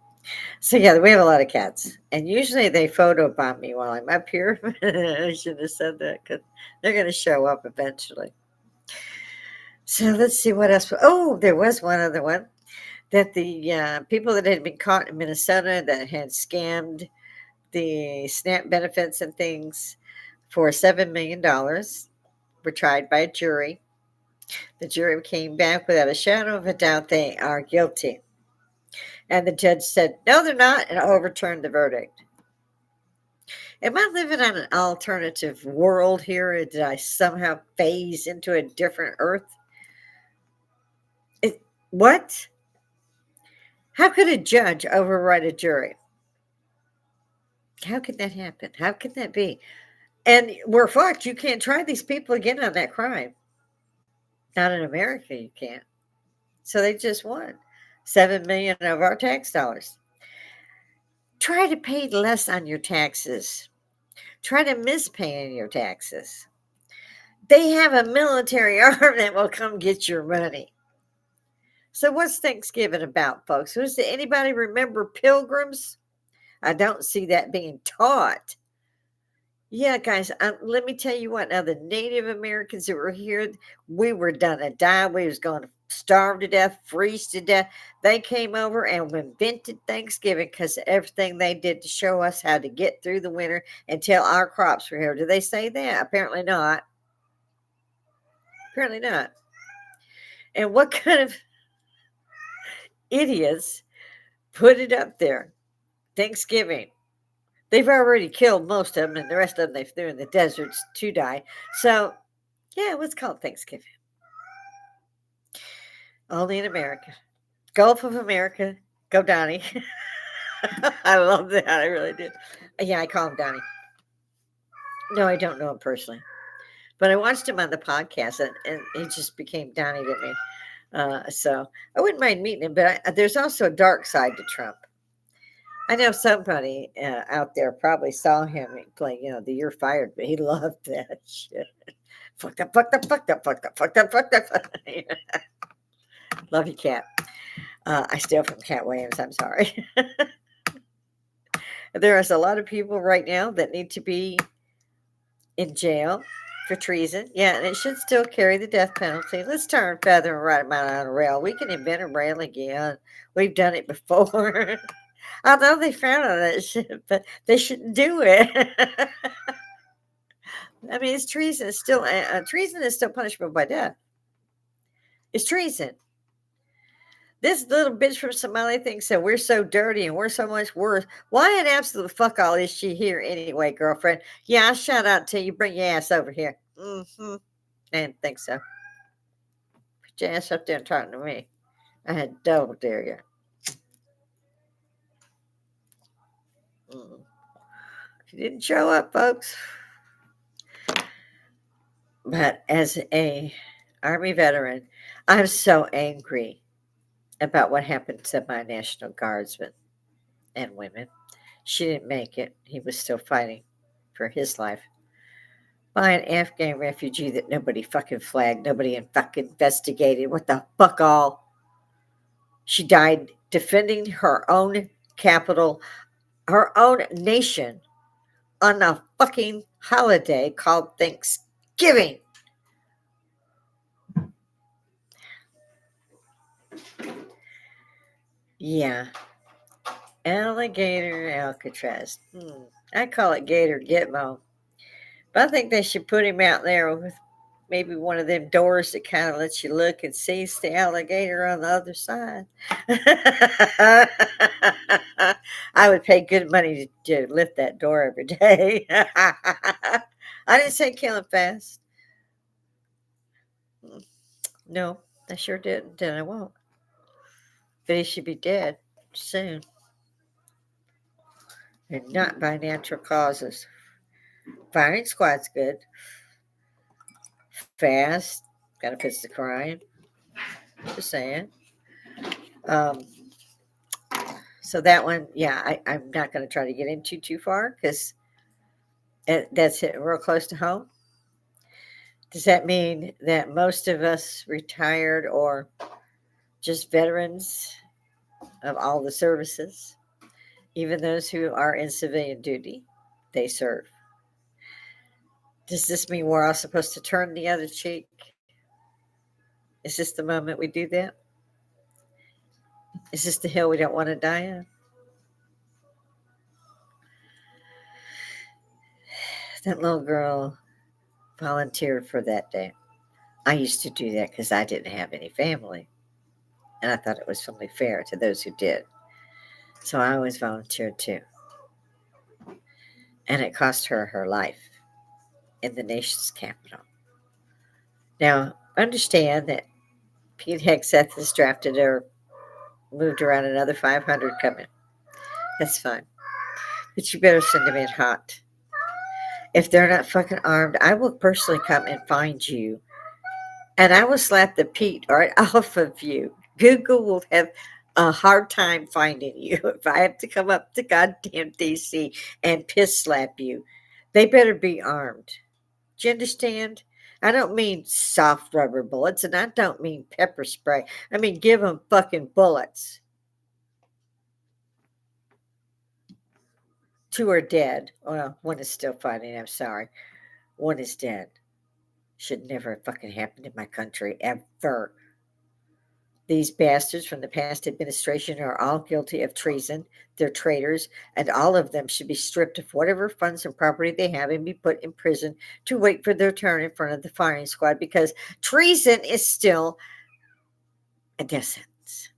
A: So yeah, we have a lot of cats, and usually they photobomb me while I'm up here. I shouldn't have said that because they're going to show up eventually. So let's see what else. Oh, there was one other one that the people that had been caught in Minnesota that had scammed the SNAP benefits and things for $7 million were tried by a jury. The jury came back without a shadow of a doubt they are guilty. And the judge said, no, they're not, and overturned the verdict. Am I living on an alternative world here? Or did I somehow phase into a different earth? What? How could a judge override a jury? How could that happen? How could that be? And we're fucked. You can't try these people again on that crime. Not in America, you can't. So they just won $7 million of our tax dollars. Try to pay less on your taxes. Try to miss paying your taxes. They have a military arm that will come get your money. So what's Thanksgiving about, folks? Does anybody remember pilgrims? I don't see that being taught. Yeah, guys, let me tell you what. Now, the Native Americans that were here, we were gonna die. We was going to starve to death, freeze to death. They came over and invented Thanksgiving because everything they did to show us how to get through the winter until our crops were here. Do they say that? Apparently not. Apparently not. And what kind of idiots put it up there? Thanksgiving. They've already killed most of them, and the rest of them they threw in the deserts to die. So, yeah, it was called Thanksgiving. Only in America. Gulf of America. Go, Donnie. I love that. I really did. Yeah, I call him Donnie. No, I don't know him personally. But I watched him on the podcast, and he just became Donnie to me. So I wouldn't mind meeting him, but there's also a dark side to Trump. I know somebody out there probably saw him play, the You're Fired, but he loved that shit. Fucked up, fucked up, fucked up, fucked up, fucked up, fucked up. Love you, Cat. I steal from Cat Williams. I'm sorry. There is a lot of people right now that need to be in jail for treason. Yeah, and it should still carry the death penalty. Let's turn feather and write them out on a rail. We can invent a rail again. We've done it before. I know they frown on that shit, but they shouldn't do it. I mean, it's treason. It's still treason is still punishable by death. It's treason. This little bitch from Somalia thinks that we're so dirty and we're so much worse. Why in absolute fuck all is she here anyway, girlfriend? Yeah, I'll shout out to you. Bring your ass over here. Mm-hmm. I didn't think so. Put your ass up there and talk to me. I had double dare you. She didn't show up, folks. But as a Army veteran, I'm so angry about what happened to my National Guardsmen and women. She didn't make it. He was still fighting for his life by an Afghan refugee that nobody fucking flagged, nobody fucking investigated. What the fuck all? She died defending her own capital, her own nation on a fucking holiday called Thanksgiving. Yeah. Alligator Alcatraz. I call it Gator Gitmo. But I think they should put him out there with maybe one of them doors that kind of lets you look and see the alligator on the other side. I would pay good money to lift that door every day. I didn't say kill him fast. No, I sure didn't, and I won't. But he should be dead soon. And not by natural causes. Firing squad's good. Fast. Gotta fix the crime. Just saying. So that one, yeah, I'm not going to try to get into too far because that's it, real close to home. Does that mean that most of us retired or just veterans of all the services, even those who are in civilian duty, they serve? Does this mean we're all supposed to turn the other cheek? Is this the moment we do that? Is this the hill we don't want to die on? That little girl volunteered for that day. I used to do that because I didn't have any family, and I thought it was only fair to those who did. So I always volunteered too. And it cost her her life in the nation's capital. Now, understand that Pete Hegseth has drafted or moved around another 500 coming. That's fine. But you better send them in hot. If they're not fucking armed, I will personally come and find you. And I will slap the Pete right off of you. Google will have a hard time finding you if I have to come up to goddamn DC and piss slap you. They better be armed. Do you understand? I don't mean soft rubber bullets, and I don't mean pepper spray. I mean, give them fucking bullets. Two are dead. Well, one is still fighting. I'm sorry. One is dead. Should never have fucking happened in my country, ever. These bastards from the past administration are all guilty of treason. They're traitors, and all of them should be stripped of whatever funds and property they have and be put in prison to wait for their turn in front of the firing squad because treason is still a death sentence.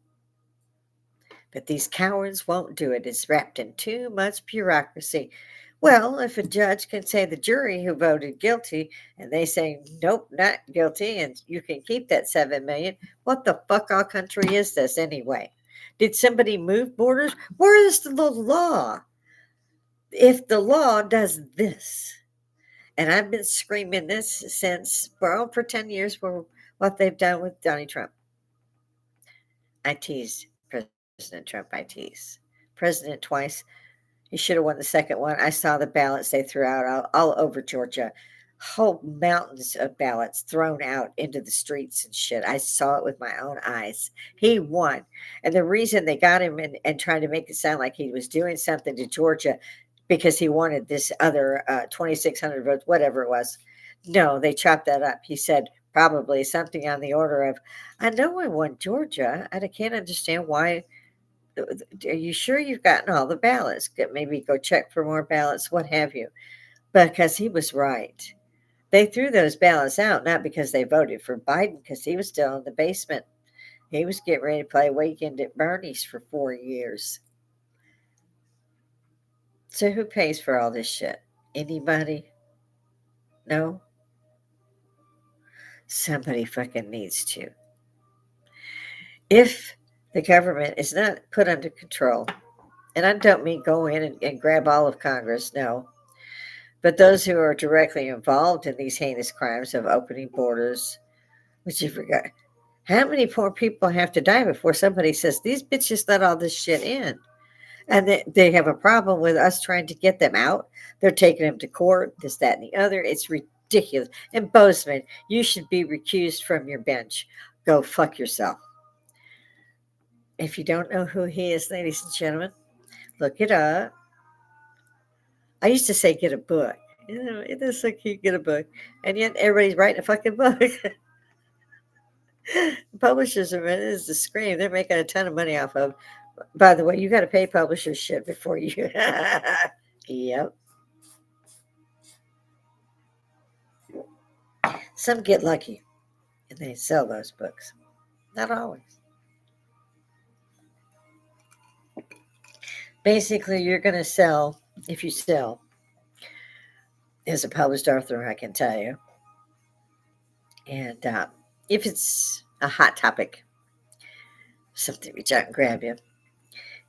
A: But these cowards won't do it. It's wrapped in too much bureaucracy. Well, if a judge can say the jury who voted guilty and they say, nope, not guilty, and you can keep that 7 million, what the fuck all country is this anyway? Did somebody move borders? Where is the law? If the law does this, and I've been screaming this since, well, for 10 years for what they've done with Donald Trump. I teased President Trump. I teased. President twice. He should have won the second one. I saw the ballots they threw out all over Georgia. Whole mountains of ballots thrown out into the streets and shit. I saw it with my own eyes. He won. And the reason they got him and trying to make it sound like he was doing something to Georgia because he wanted this other 2,600 votes, whatever it was. No, they chopped that up. He said probably something on the order of, I know I won Georgia, and I can't understand why. Are you sure you've gotten all the ballots? Maybe go check for more ballots, what have you. Because he was right. They threw those ballots out, not because they voted for Biden, because he was still in the basement. He was getting ready to play Weekend at Bernie's for 4 years. So who pays for all this shit? Anybody? No? Somebody fucking needs to. If the government is not put under control, and I don't mean go in and grab all of Congress, no. But those who are directly involved in these heinous crimes of opening borders, which you forgot, how many poor people have to die before somebody says, these bitches let all this shit in? And they have a problem with us trying to get them out. They're taking them to court, this, that, and the other. It's ridiculous. And Bozeman, you should be recused from your bench. Go fuck yourself. If you don't know who he is, ladies and gentlemen, look it up. I used to say get a book. You know, it is so cute, get a book. And yet everybody's writing a fucking book. Publishers are, it is the scream. They're making a ton of money off of. By the way, you got to pay publishers shit before you. Yep. Some get lucky and they sell those books. Not always. Basically, you're going to sell, if you sell, as a published author, I can tell you. And if it's a hot topic, something reach out and grab you,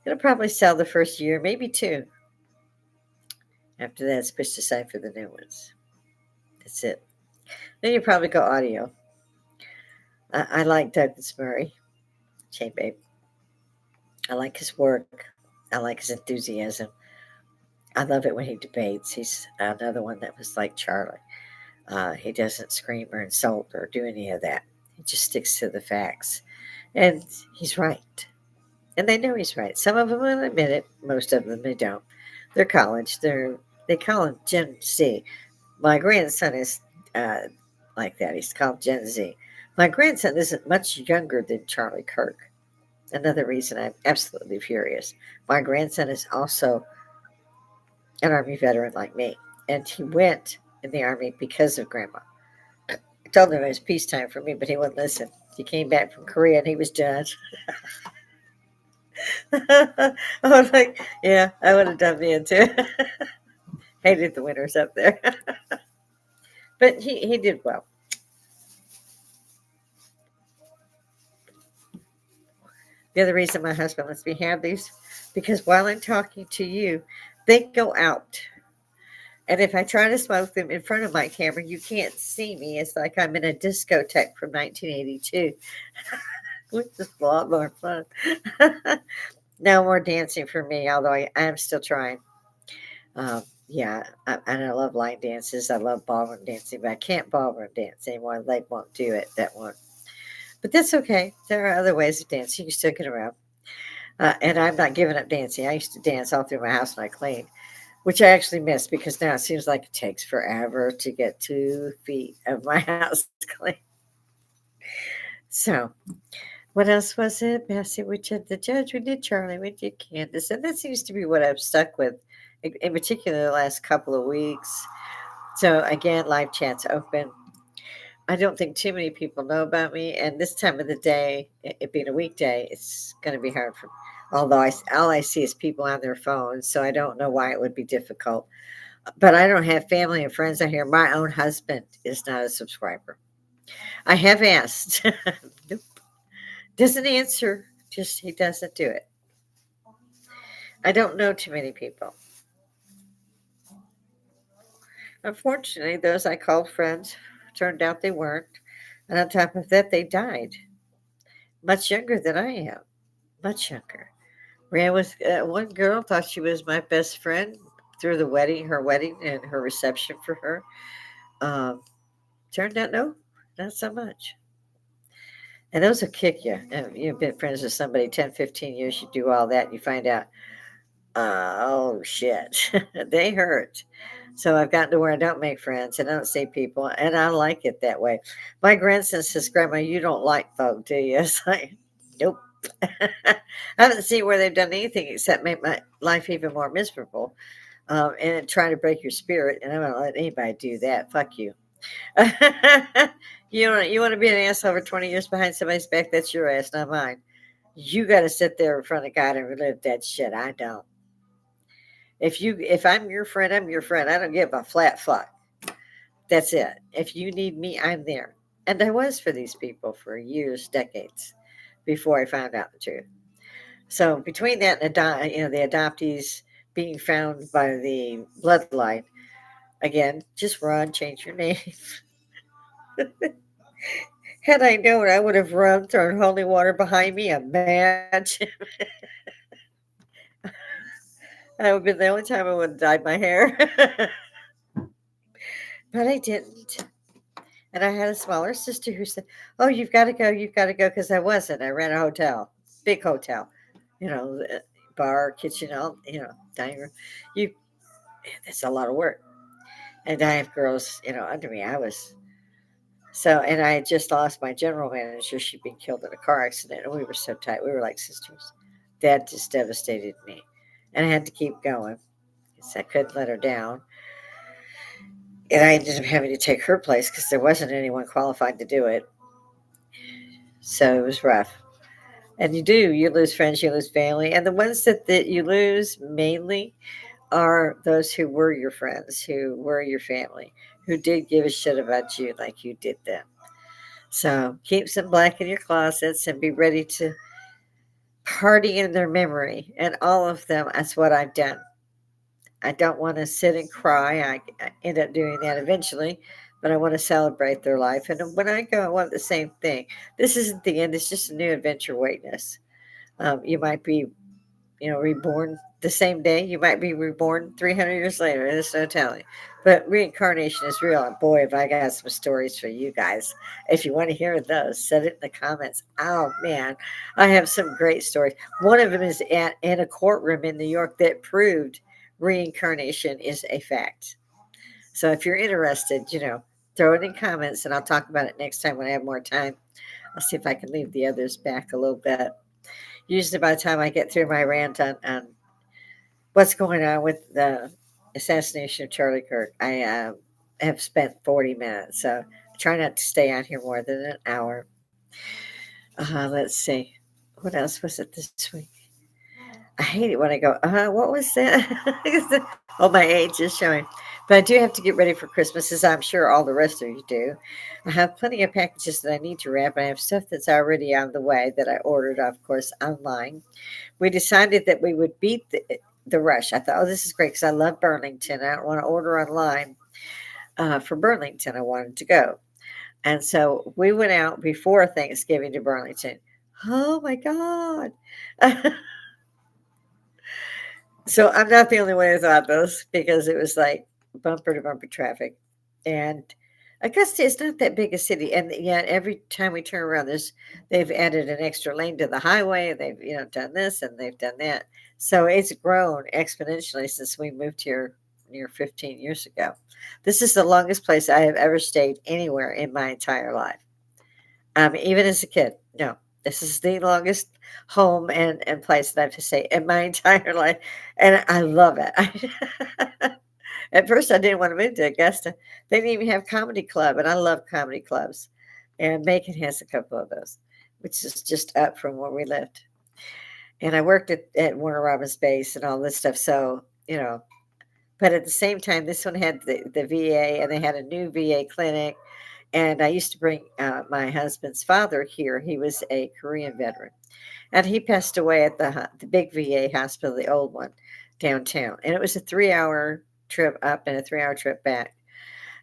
A: it'll probably sell the first year, maybe 2. After that, it's pushed aside for the new ones. That's it. Then you probably go audio. I like Douglas Murray, Chain Babe. I like his work. I like his enthusiasm. I love it when he debates. He's another one that was like Charlie. He doesn't scream or insult or do any of that. He just sticks to the facts. And he's right. And they know he's right. Some of them will admit it. Most of them, they don't. They're college. They call him Gen Z. My grandson is like that. He's called Gen Z. My grandson isn't much younger than Charlie Kirk. Another reason I'm absolutely furious. My grandson is also an Army veteran like me. and he went in the army because of Grandma. I told him it was peacetime for me, but he wouldn't listen. He came back from Korea and he was done. I was like, yeah, I would have done me too. Hated the winters up there. But he did well. The other reason my husband lets me have these, because while I'm talking to you, they go out. And if I try to smoke them in front of my camera, you can't see me. It's like I'm in a discotheque from 1982, which is a lot more fun. No more dancing for me, although I am still trying. Yeah, and I love line dances. I love ballroom dancing, but I can't ballroom dance anymore. They won't do it. That won't. But that's okay. There are other ways of dancing. You can still get around. And I'm not giving up dancing. I used to dance all through my house when I cleaned, which I actually miss because now it seems like it takes forever to get 2 feet of my house clean. So, what else was it? Bessie, we did the judge, we did Charlie, we did Candace. And that seems to be what I've stuck with, in particular, the last couple of weeks. So, again, live chat's open. I don't think too many people know about me. And this time of the day, it being a weekday, it's going to be hard for me. Although all I see is people on their phones, so I don't know why it would be difficult. But I don't have family and friends out here. My own husband is not a subscriber. I have asked. Nope. Doesn't answer. Just he doesn't do it. I don't know too many people. Unfortunately, those I called friends turned out they weren't. And on top of that, they died much younger than I am. Much younger. Ran with one girl, thought she was my best friend through the wedding, her wedding, and her reception for her. Um, Turned out, no, not so much. And those will kick you. And you've been friends with somebody 10, 15 years, you do all that, and you find out, oh shit, they hurt. So I've gotten to where I don't make friends and I don't see people, and I like it that way. My grandson says, Grandma, you don't like folk, do you? It's like, nope. I haven't seen where they've done anything except make my life even more miserable, and trying to break your spirit. And I'm not let anybody do that. Fuck you. You want to be an asshole for 20 years behind somebody's back? That's your ass, not mine. You got to sit there in front of God and relive that shit. I don't. If I'm your friend, I'm your friend. I don't give a flat fuck. That's it. If you need me, I'm there. And I was for these people for years, decades, before I found out the truth. So between that and the adoptees being found by the bloodline, again, just run, change your name. Had I known, I would have run, thrown holy water behind me, a match. That would have been the only time I would have dyed my hair. But I didn't. And I had a smaller sister who said, "Oh, you've got to go," because I wasn't. I ran a hotel, big hotel, bar, kitchen, all, dining room. You, That's a lot of work. And I have girls, under me. And I had just lost my general manager. She'd been killed in a car accident, and we were so tight. We were like sisters. That just devastated me. And I had to keep going because I couldn't let her down. And I ended up having to take her place because there wasn't anyone qualified to do it. So it was rough. And you lose friends, you lose family. And the ones that you lose mainly are those who were your friends, who were your family, who did give a shit about you like you did them. So keep some black in your closets and be ready to party in their memory. And all of them, that's what I've done. I don't want to sit and cry. I end up doing that eventually, but I want to celebrate their life. And when I go, I want the same thing. This isn't the end, it's just a new adventure waiting us. You might be, reborn the same day. You might be reborn 300 years later. There's no telling. But reincarnation is real. And boy, have I got some stories for you guys. If you want to hear those, set it in the comments. Oh, man. I have some great stories. One of them is in a courtroom in New York that proved reincarnation is a fact. So if you're interested, throw it in comments and I'll talk about it next time when I have more time. I'll see if I can leave the others back a little bit. Usually by the time I get through my rant on what's going on with the assassination of Charlie Kirk, I have spent 40 minutes, so I try not to stay on here more than an hour. Let's see. What else was it this week? I hate it when I go, what was that? Oh, my age is showing. But I do have to get ready for Christmas, as I'm sure all the rest of you do. I have plenty of packages that I need to wrap. I have stuff that's already on the way that I ordered, of course, online. We decided that we would beat the rush. I thought, oh, this is great because I love Burlington. I don't want to order online for Burlington. I wanted to go. And so we went out before Thanksgiving to Burlington. Oh my God. So I'm not the only one who thought this because it was like bumper to bumper traffic. And Augusta is not that big a city. And yet every time we turn around, they've added an extra lane to the highway. They've, done this and they've done that. So it's grown exponentially since we moved here near 15 years ago. This is the longest place I have ever stayed anywhere in my entire life. Even as a kid, no. This is the longest home and place that I've stayed in my entire life, and I love it. At first, I didn't want to move to Augusta. They didn't even have comedy club, and I love comedy clubs. And Macon has a couple of those, which is just up from where we lived. And I worked at Warner Robins Base and all this stuff. So, but at the same time, this one had the VA, and they had a new VA clinic. And I used to bring my husband's father here. He was a Korean veteran, and he passed away at the big VA hospital, the old one downtown. And it was a 3 hour trip up and a 3 hour trip back.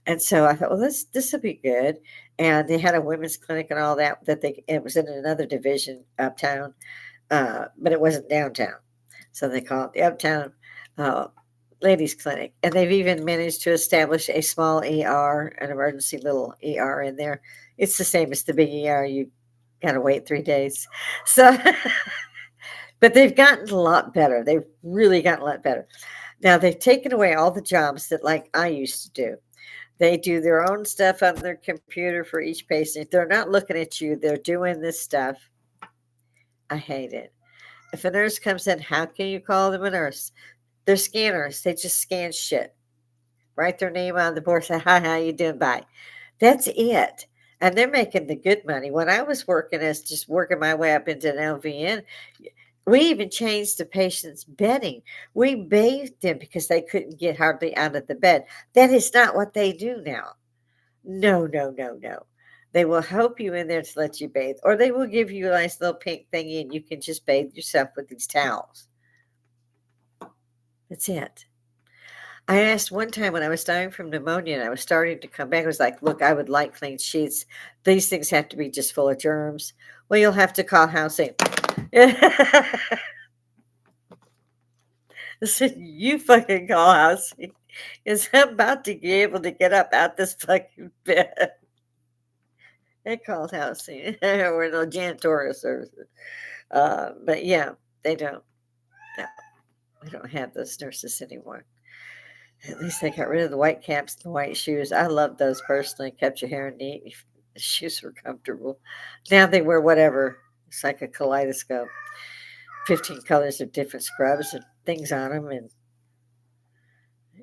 A: And so I thought, well, this will be good. And they had a women's clinic and all that. It was in another division uptown, but it wasn't downtown. So they call it the uptown uh, ladies clinic, and they've even managed to establish a small ER, an emergency little ER in there. It's the same as the big ER. You got to wait 3 days. So, but they've gotten a lot better. They've really gotten a lot better. Now they've taken away all the jobs that like I used to do. They do their own stuff on their computer for each patient. They're not looking at you. They're doing this stuff. I hate it. If a nurse comes in, how can you call them a nurse? They're scanners. They just scan shit. Write their name on the board. Say, hi, how you doing? Bye. That's it. And they're making the good money. When I was working as just working my way up into an LVN, we even changed the patient's bedding. We bathed them because they couldn't get hardly out of the bed. That is not what they do now. No, no, no, no. They will help you in there to let you bathe, or they will give you a nice little pink thingy and you can just bathe yourself with these towels. That's it. I asked one time when I was dying from pneumonia and I was starting to come back, I was like, look, I would like clean sheets. These things have to be just full of germs. Well, you'll have to call housing. I said, you fucking call housing. Because I'm about to be able to get up out this fucking bed. They called housing or the janitorial services. But yeah, they don't. No, we don't have those nurses anymore. At least they got rid of the white caps and the white shoes. I love those personally. Kept your hair neat. The shoes were comfortable. Now they wear whatever. It's like a kaleidoscope. 15 colors of different scrubs and things on them. And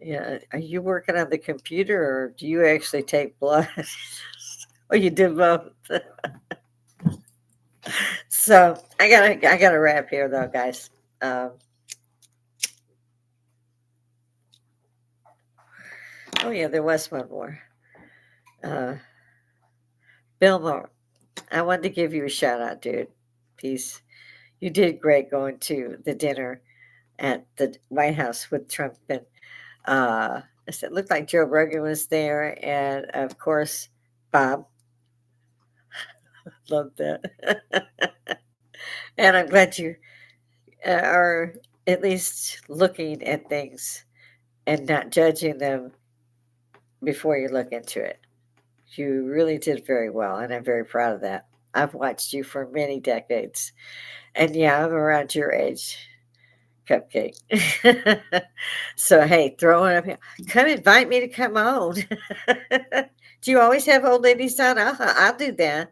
A: yeah, are you working on the computer or do you actually take blood? Or you do both? So I gotta wrap here though, guys. Oh yeah, there was one more. Uh, Bill Moore. I wanted to give you a shout out, dude. Peace. You did great going to the dinner at the White House with Trump and it looked like Joe Rogan was there, and of course Bob. Loved that. And I'm glad you are at least looking at things and not judging them before you look into it. You really did very well, and I'm very proud of that. I've watched you for many decades. And yeah, I'm around your age, Cupcake. So, hey, throw it up here. Come invite me to come on. Do you always have old ladies on? I'll do that.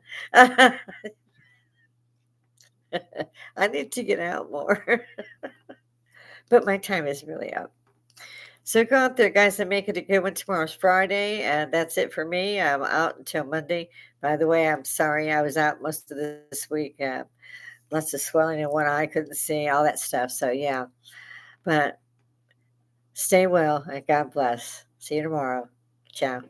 A: I need to get out more. But my time is really up. So go out there, guys, and make it a good one. Tomorrow's Friday, and that's it for me. I'm out until Monday. By the way, I'm sorry I was out most of this week. Lots of swelling in one eye, couldn't see, all that stuff. So, yeah. But stay well and God bless. See you tomorrow. Ciao.